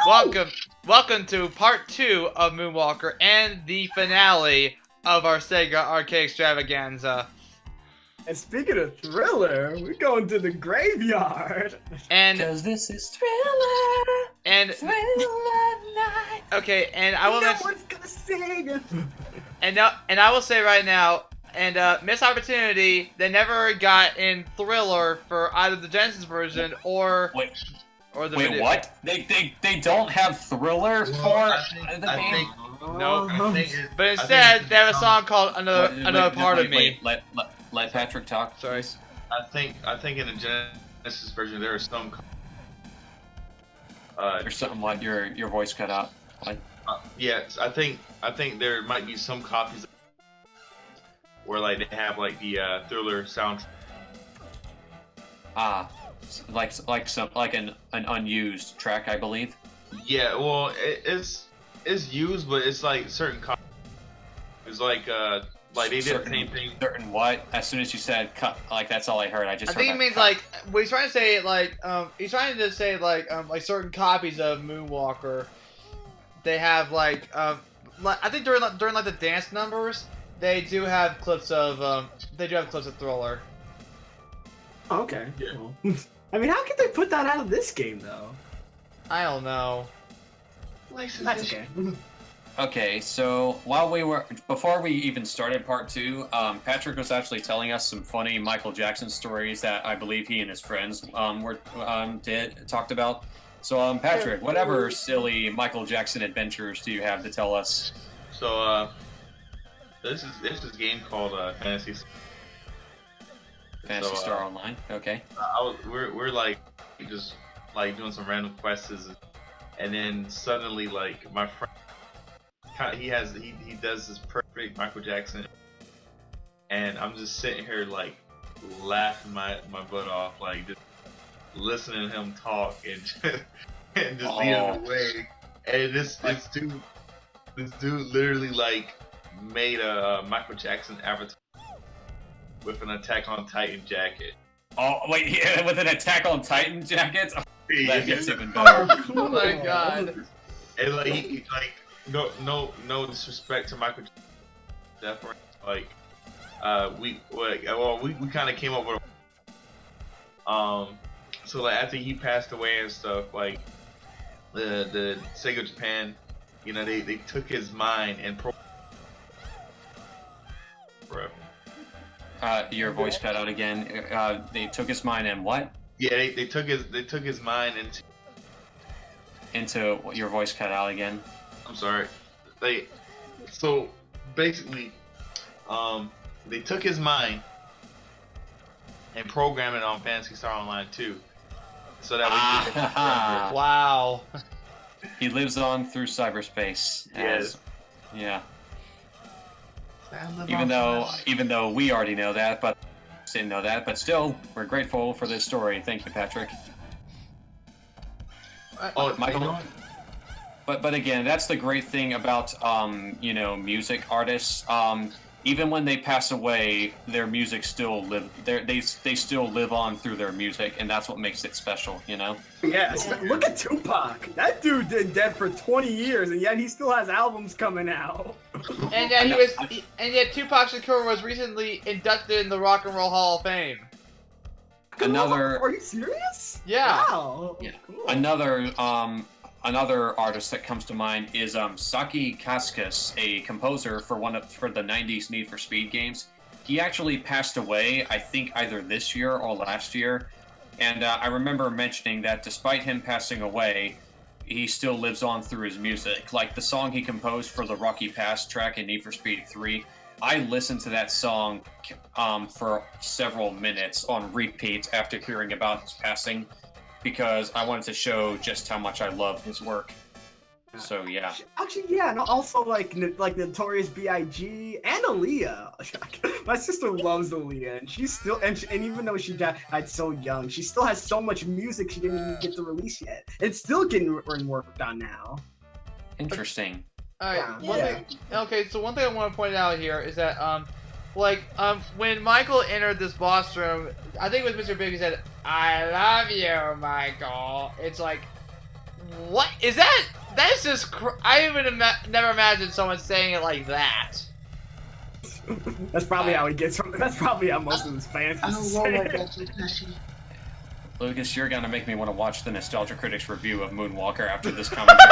welcome to part 2 of Moonwalker and the finale of our SEGA Arcade Extravaganza. And speaking of thriller, we're going to the graveyard. And because this is thriller. And thriller night. Okay, and I will no one's gonna sing it. And I will say right now, and missed opportunity, they never got in Thriller for either the Genesis version or the Wait, video. what? They don't have Thriller for the game? But instead they have a song called Another Part of Me. Let Patrick talk. Sorry. I think in the Genesis version there are some. There's something like your voice cut out. Like. Yes, I think there might be some copies where like they have like the Thriller sound. Like an unused track, I believe. Yeah, well, it's used, but it's like certain copies. It's like they did the same thing. Certain what? As soon as you said cut, like that's all I heard. I think it means like what he's trying to say. He's trying to say like certain copies of Moonwalker. They have I think during like the dance numbers, they do have clips of Thriller. Oh, okay. Yeah. I mean, how could they put that out of this game though? I don't know. That's okay. Okay, so before we even started part 2, Patrick was actually telling us some funny Michael Jackson stories that I believe he and his friends talked about. So, Patrick, whatever silly Michael Jackson adventures do you have to tell us? So, this is a game called Fantasy Star Online. Okay. We're like just like doing some random quests, and then suddenly like my friend. He does this perfect Michael Jackson, and I'm just sitting here like laughing my butt off, like just listening to him talk and just being away. And this dude literally like made a Michael Jackson avatar with an Attack on Titan jacket. Oh wait, yeah, with an Attack on Titan jacket. Oh, that gets even better. Oh my god! And like he like. No disrespect to Michael Jackson. Like, we kind of came up with. So like after he passed away and stuff, like the Sega Japan, you know, they took his mind and your voice cut out again. They took his mind and what? Yeah, they took his mind into your voice cut out again. I'm sorry. So basically, they took his mind and programmed it on Fantasy Star Online 2, so that we could. Wow. He lives on through cyberspace. Yes. Yeah. Even though we already know that, but didn't know that, but still, we're grateful for this story. Thank you, Patrick. Michael. But again, that's the great thing about music artists. Even when they pass away, their music still live. They still live on through their music, and that's what makes it special. You know. Yeah. Look at Tupac. That dude been dead for 20 years, and yet he still has albums coming out. And yet Tupac Shakur was recently inducted in the Rock and Roll Hall of Fame. Are you serious? Yeah. Wow. Yeah. Cool. Another artist that comes to mind is Saki Kaskus, a composer for the 90s Need for Speed games. He actually passed away, I think, either this year or last year. And I remember mentioning that despite him passing away, he still lives on through his music. Like the song he composed for the Rocky Pass track in Need for Speed 3, I listened to that song for several minutes on repeat after hearing about his passing, because I wanted to show just how much I love his work. So yeah. Actually, yeah, and also like Notorious B.I.G. and Aaliyah. My sister loves Aaliyah, and she's still and even though she died so young, she still has so much music she didn't even get to release yet. It's still getting worked on now. Interesting. Alright. Okay, so one thing I want to point out here is that when Michael entered this boss room, I think it was Mr. Big who said, "I love you, Michael." It's like, What is that? That's just. I even never imagined someone saying it like that. That's probably how he gets from. That's probably how most of his fans say it. Lucas, you're gonna make me want to watch the Nostalgia Critics review of Moonwalker after this commentary.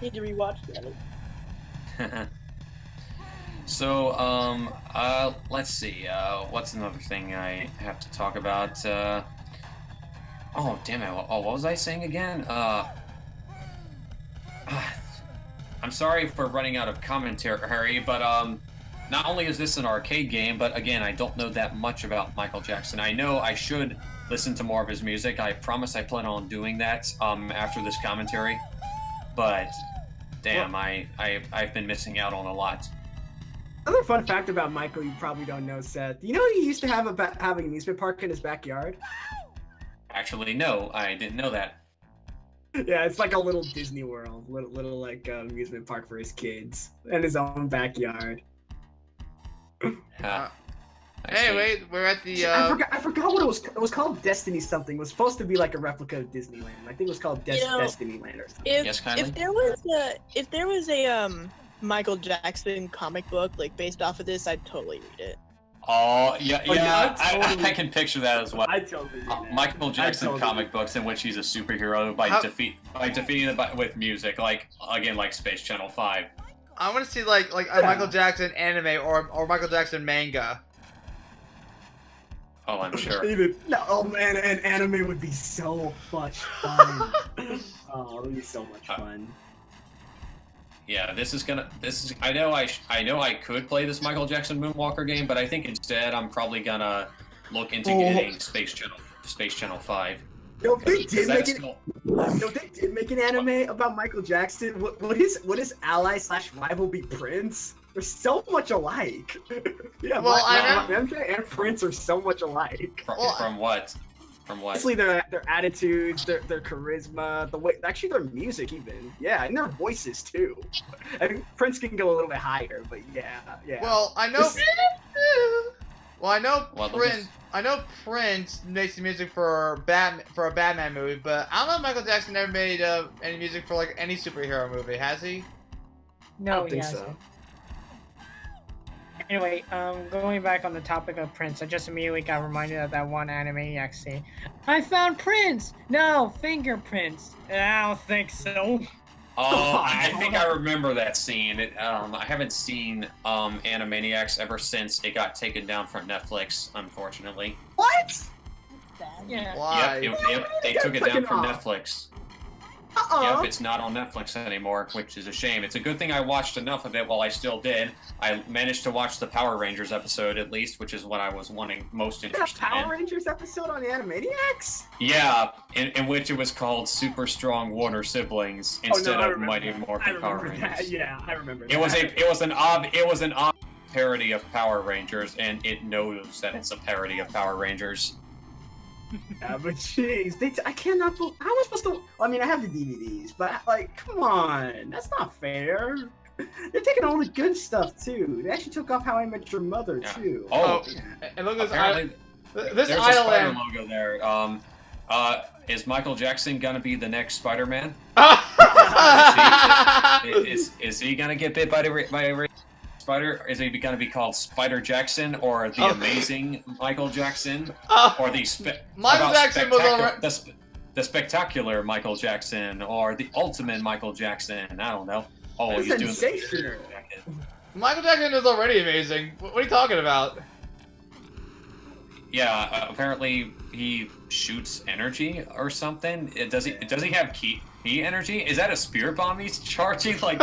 Need to rewatch that. So, let's see. What's another thing I have to talk about? Oh, damn it. Oh, what was I saying again? I'm sorry for running out of commentary, but, not only is this an arcade game, but again, I don't know that much about Michael Jackson. I know I should listen to more of his music. I promise I plan on doing that, after this commentary. But, damn, I've been missing out on a lot. Another fun fact about Michael you probably don't know, Seth. You know he used to have having an amusement park in his backyard? Actually, no, I didn't know that. Yeah, it's like a little Disney World, little like amusement park for his kids in his own backyard. Hey, wait, we're at the. I forgot what it was. It was called Destiny something. It was supposed to be like a replica of Disneyland. I think it was called Destinyland or something. Yes, if there was a Michael Jackson comic book like based off of this, I'd totally read it. Oh, yeah, totally, I can picture that as well. I totally read it. Michael Jackson comic books in which he's a superhero by defeating it with music, like Space Channel 5. I want to see like a Michael Jackson anime or Michael Jackson manga. Oh, I'm sure. Oh man, an anime would be so much fun. Oh, it would be so much fun. Yeah, I know I could play this Michael Jackson Moonwalker game, but I think instead I'm probably gonna look into getting Space Channel 5. Yo, they did make an anime about Michael Jackson. What his ally / rival be Prince? They're so much alike. Yeah, well, MJ and Prince are so much alike. From what? Honestly, their attitudes, their charisma, the way, actually their music even. Yeah, and their voices too. I think Prince can go a little bit higher, but yeah. Well, I know. I know Prince makes the music for a Batman movie, but I don't know if Michael Jackson ever made any music for like any superhero movie. Has he? No, I don't he think hasn't. so. Anyway, going back on the topic of Prince, I just immediately got reminded of that one Animaniac scene. I found Prince! No, fingerprints! I don't think so. Oh, I think I remember that scene. I haven't seen Animaniacs ever since it got taken down from Netflix, unfortunately. What? Yeah. Why? Yep, they took it down from Netflix. Uh-oh. Yep, it's not on Netflix anymore, which is a shame. It's a good thing I watched enough of it while I still did. I managed to watch the Power Rangers episode at least, which is what I was most interested in. Power Rangers episode on the Animaniacs? Yeah, in which it was called Super Strong Warner Siblings instead of Mighty Morphin Power Rangers. Yeah, I remember that. It was an odd parody of Power Rangers, and it knows that it's a parody of Power Rangers. Yeah, but jeez, I cannot. How am I supposed to? I mean, I have the DVDs, but like, come on, that's not fair. They're taking all the good stuff too. They actually took off How I Met Your Mother too. Oh, and look at this. There's a spider logo there. Is Michael Jackson gonna be the next Spider-Man? is he gonna get bit by a spider? Is he gonna be called Spider Jackson or the Amazing Michael Jackson or Michael Jackson was the Spectacular Michael Jackson or the Ultimate Michael Jackson? I don't know. Oh, that's he's doing sensational. Michael Jackson is already amazing. What are you talking about? Yeah, apparently he shoots energy or something. Does he have key energy? Is that a spirit bomb he's charging? Like,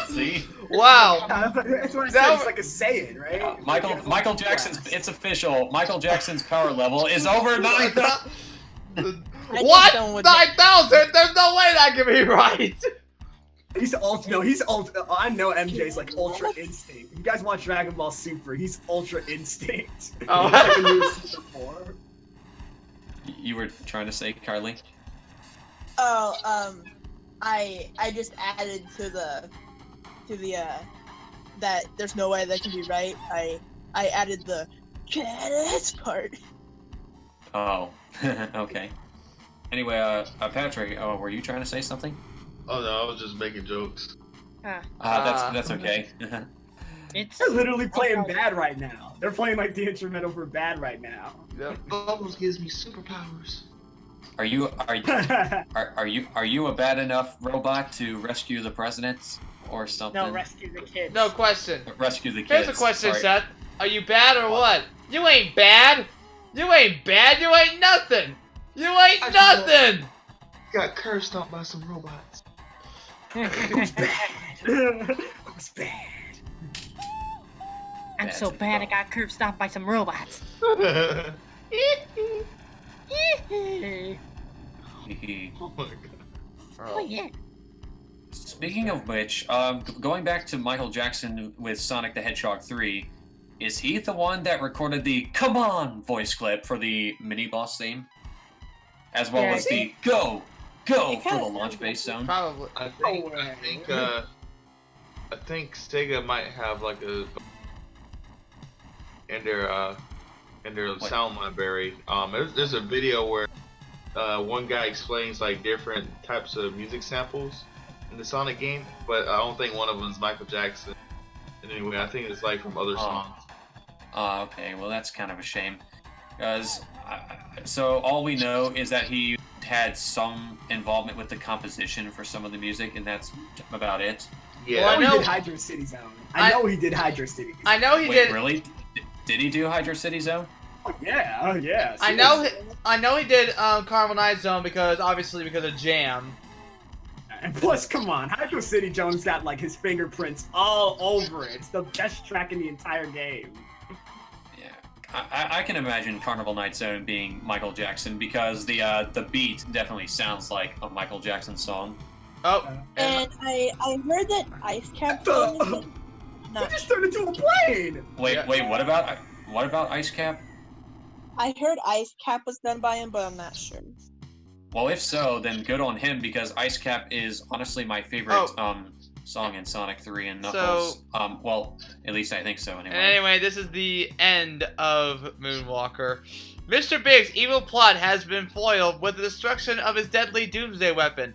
see? Wow. That's what I said. It's like a Saiyan, right? Michael Jackson's. It's official. Michael Jackson's power level is over 9,000. What? 9,000? There's no way that can be right. He's ultra. No, he's ultra. I know MJ's like Ultra Instinct. If you guys watch Dragon Ball Super, he's Ultra Instinct. Oh. He's like a new Super 4. You were trying to say, Carly? Oh, I just added to the that there's no way that can be right. I added the Janice part. Oh, okay. Anyway, Patrick, were you trying to say something? Oh no, I was just making jokes. That's okay. It's They're literally playing bad right now. They're playing like the instrumental for bad right now. Bubbles gives me superpowers. Are you a bad enough robot to rescue the president or something? no rescue the kids. No question. Rescue the kids. Here's a question, Sorry. Seth. Are you bad or what? You ain't bad. You ain't bad. You ain't nothing. You ain't nothing. Got cursed out by some robots. Who's bad? Who's bad? I'm so bad I got curb stomped by some robots. Oh my god. Oh yeah. Speaking of which, going back to Michael Jackson with Sonic the Hedgehog 3, is he the one that recorded the "Come On" voice clip for the mini-boss theme? As well Yeah, as the "Go! Go!" for the kinda launch base zone? Probably. I think Sega might have like a in their sound library. There's a video where one guy explains like different types of music samples in the Sonic game, but I don't think one of them is Michael Jackson. And anyway, I think it's like from other songs. Okay, well that's kind of a shame. Because, so all we know is that he had some involvement with the composition for some of the music, and that's about it. Yeah. Well, I He know- did Hydro City Zone. I know he did Hydro City. I know he Wait, did. really? Did he do Hydro City Zone? Oh yeah, oh yeah. I know he did Carnival Night Zone because of Jam. And plus, come on, Hydro City Jones got like his fingerprints all over it. It's the best track in the entire game. Yeah, I can imagine Carnival Night Zone being Michael Jackson because the beat definitely sounds like a Michael Jackson song. Oh, And I heard that Ice Cap song is He not. just turned into a plane. Wait, Yeah. what about Ice Cap? I heard Ice Cap was done by him, but I'm not sure. Well, if so, then good on him because Ice Cap is honestly my favorite song in Sonic 3 and Knuckles. Well, at least I think so anyway. and anyway, this is the end of Moonwalker. Mr. Big's evil plot has been foiled with the destruction of his deadly doomsday weapon.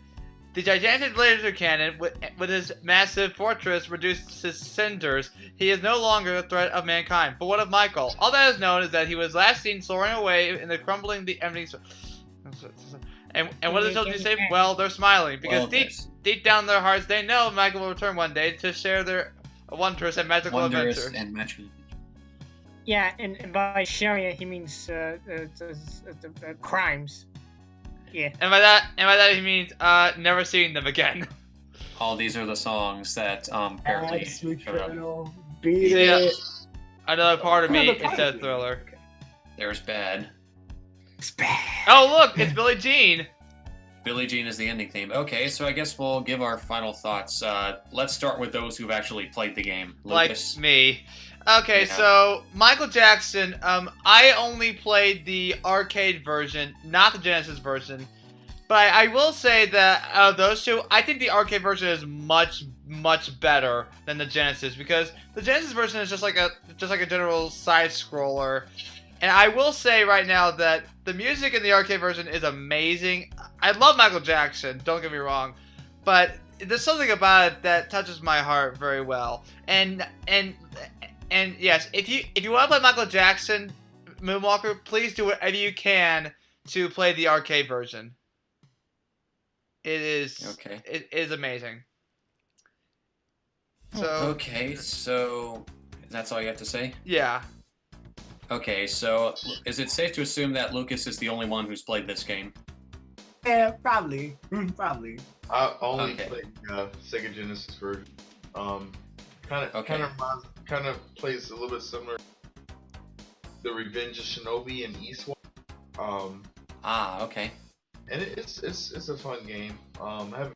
The gigantic laser cannon, with his massive fortress reduced to cinders, he is no longer a threat of mankind. But what of Michael? All that is known is that he was last seen soaring away in the crumbling, the empty. And what does the children say? Well, they're smiling because deep down in their hearts, they know Michael will return one day to share their wondrous and magical adventure. Yeah, and by sharing it, he means crimes. Yeah. And by that he means never seeing them again. All these are the songs that apparently showed up. Beat See ya. it. Another part of me Another part instead of of Thriller. There's Bad. It's bad. Oh look, it's Billie Jean. Billie Jean is the ending theme. Okay, so I guess we'll give our final thoughts. Let's start with those who've actually played the game. Lucas. Like me. Okay, Yeah. so Michael Jackson, I only played the arcade version, not the Genesis version. But I will say that out of those two, I think the arcade version is much better than the Genesis because the Genesis version is just like a general side scroller. And I will say right now that the music in the arcade version is amazing. I love Michael Jackson, don't get me wrong, but there's something about it that touches my heart very well. And yes, if you want to play Michael Jackson Moonwalker, please do whatever you can to play the arcade version. It is Okay. It is amazing. So Okay, so that's all you have to say? yeah. Okay, so is it safe to assume that Lucas is the only one who's played this game? Yeah, probably. Probably. I only Okay. played Sega Genesis version. Kind Okay. of plays a little bit similar. The Revenge of Shinobi and Eastward. Okay. And it's a fun game. Having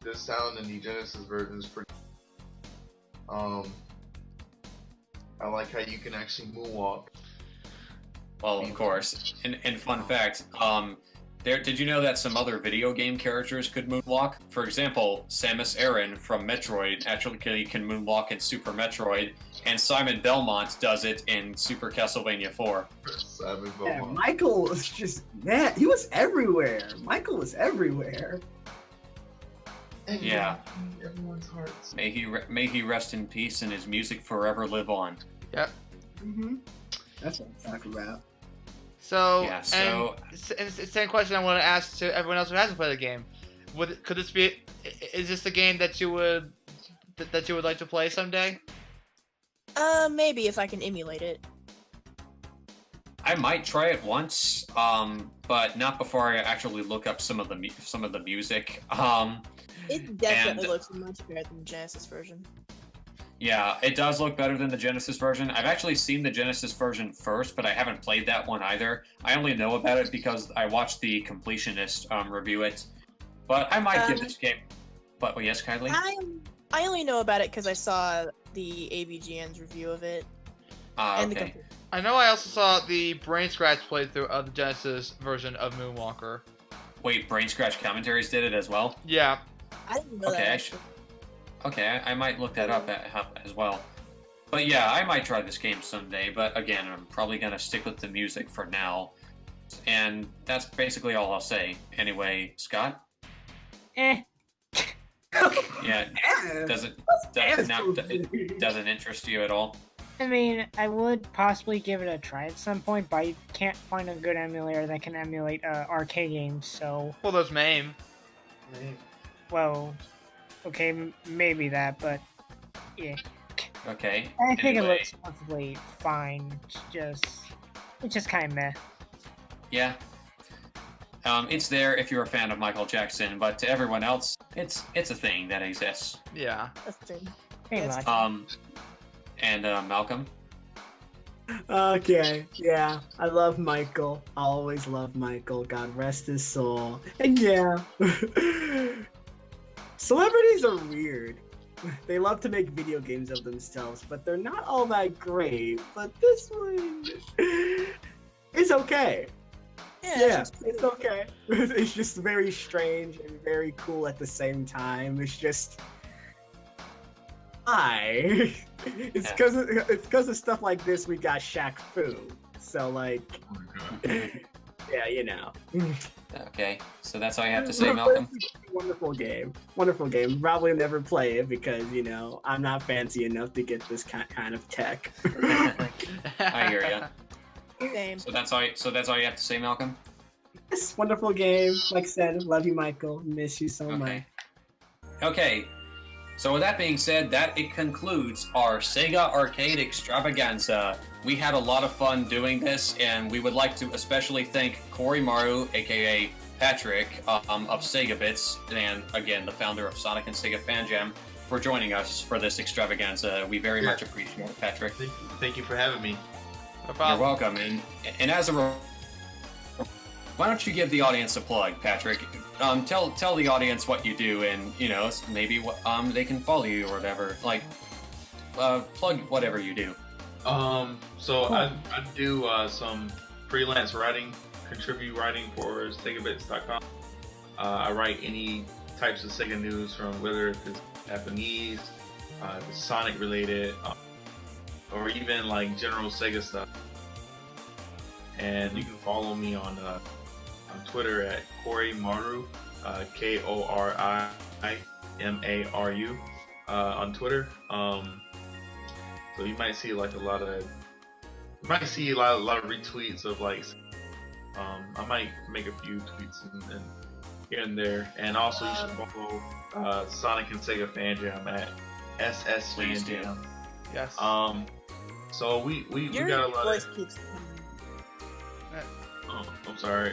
the sound in the Genesis version is pretty. I like how you can actually moonwalk. Well, of course. And fun fact, Did you know that some other video game characters could moonwalk? For example, Samus Aran from Metroid actually can moonwalk in Super Metroid, and Simon Belmont does it in Super Castlevania 4. Simon Yeah, Belmont. Michael was just he was everywhere. Michael was everywhere. Yeah. Everyone's hearts. May he rest in peace, and his music forever live on. Yep. Mm-hmm. That's what I'm talking about. So, Yeah, so- and it's the same question I want to ask to everyone else who hasn't played the game. Could this be? Is this a game that you would like to play someday? Maybe if I can emulate it. I might try it once, but not before I actually look up some of the music. It definitely And- looks much better than the Genesis version. Yeah, it does look better than the Genesis version. I've actually seen the Genesis version first, but I haven't played that one either. I only know about it because I watched the Completionist review it. But I might give this game. But yes, Kylie? I only know about it because I saw the AVGN's review of it. And Okay. I know I also saw the Brain Scratch playthrough of the Genesis version of Moonwalker. Wait, Brain Scratch Commentaries did it as well? Yeah. I didn't know Okay, that. Okay, I might look that up as well. But yeah, I might try this game someday, but again, I'm probably going to stick with the music for now. And that's basically all I'll say. Anyway, Scott? Eh. Yeah, Yeah. doesn't interest you at all? I mean, I would possibly give it a try at some point, but I can't find a good emulator that can emulate arcade games, so... Well, there's MAME. Well, okay, maybe that, but... Yeah. Okay. I think anyway, it looks perfectly fine. It's just kind of meh. Yeah. It's there if you're a fan of Michael Jackson, but to everyone else, it's a thing that exists. Yeah. That's the thing. Pretty Yes. much. And Malcolm? Okay, yeah, I love Michael. I always love Michael. God rest his soul. And yeah, celebrities are weird. They love to make video games of themselves, but they're not all that great. But this one is okay. Yeah, it's pretty it's okay. It's just very strange and very cool at the same time. It's just, it's because of stuff like this we got Shaq Fu. So like, yeah, you know. Okay, so that's all you have to say, Malcolm? Wonderful game. Wonderful game. Probably never play it because, you know, I'm not fancy enough to get this kind of tech. I hear ya. Same. So that's all you have to say, Malcolm? Yes, wonderful game. Like I said, love you, Michael. Miss you so much. Okay. So with that being said, it concludes our SEGA Arcade Extravaganza. We had a lot of fun doing this, and we would like to especially thank Kori-Maru, a.K.A. Patrick, of Sega Bits, and again, the founder of Sonic and Sega Fan Jam, for joining us for this extravaganza. We very much appreciate it, Patrick. Thank you for having me. No You're problem. welcome. And as why don't you give the audience a plug, Patrick? Tell the audience what you do, and you know, maybe what they can follow you or whatever. Like, plug whatever you do. So I do some freelance writing, contribute writing for SegaBits.com. I write any types of Sega news, from whether it's Japanese, Sonic related, or even like general Sega stuff. And you can follow me on Twitter at Kori-Maru, Korimaru, on Twitter. So you might see like a lot of retweets of like, I might make a few tweets and here and there. And also you should follow Sonic and Sega Fan Jam at SS Fan Please do. Jam. Yes. So we Your got a lot voice of. keeps. Oh, I'm sorry.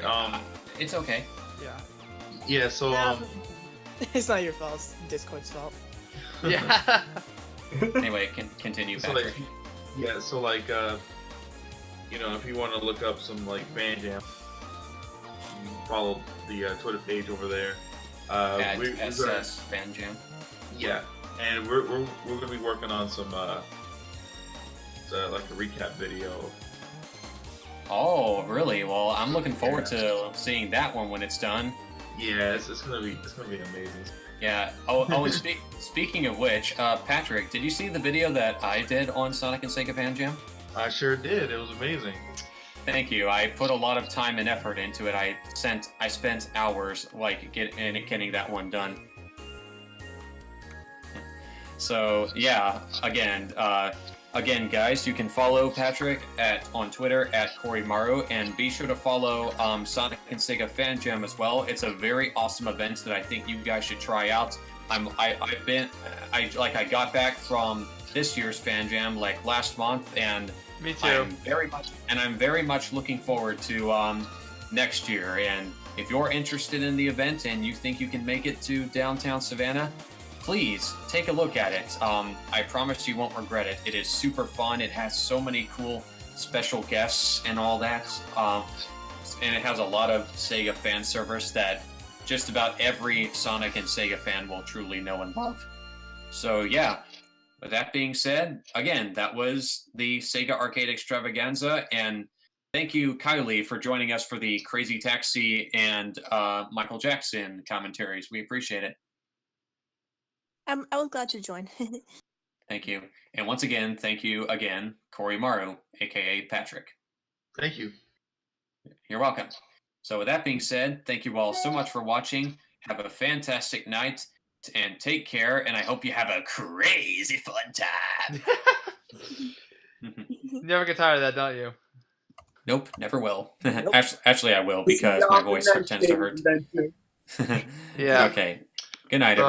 It's okay. Yeah. Yeah. So It's not your fault. It's Discord's fault. Yeah. Anyway, continue, So Patrick. like, yeah, so like, you know, if you want to look up some like Fan Jam, you can follow the Twitter page over there. At we're gonna, SS Fan Jam. yeah, and we're gonna be working on some like a recap video Oh, really? Well, I'm looking forward to seeing that one when it's done. Yeah, it's gonna be amazing. Yeah. Oh, and speaking of which, Patrick, did you see the video that I did on Sonic and Sega Fan Jam? I sure did. It was amazing. Thank you. I put a lot of time and effort into it. I spent hours like getting that one done. So yeah, again, guys, you can follow Patrick on Twitter at Kori-Maru, and be sure to follow Sonic and Sega Fan Jam as well. It's a very awesome event that I think you guys should try out. I got back from this year's Fan Jam like last month, and Me too. I'm very much looking forward to next year. And if you're interested in the event and you think you can make it to downtown Savannah, please take a look at it. I promise you won't regret it. It is super fun. It has so many cool special guests and all that. And it has a lot of Sega fan service that just about every Sonic and Sega fan will truly know and love. So yeah, with that being said, again, that was the SEGA Arcade Extravaganza, and thank you, Kylie, for joining us for the Crazy Taxi and Michael Jackson commentaries. We appreciate it. I was glad to join. Thank you. And once again, thank you again, Kori-Maru, A.K.A. Patrick. Thank you. You're welcome. So with that being said, thank you all so much for watching. Have a fantastic night, and take care, and I hope you have a crazy fun time. You never get tired of that, don't you? Nope, never will. Nope. Actually, I will, because my voice tends to hurt. Yeah. Okay. Good night, everyone.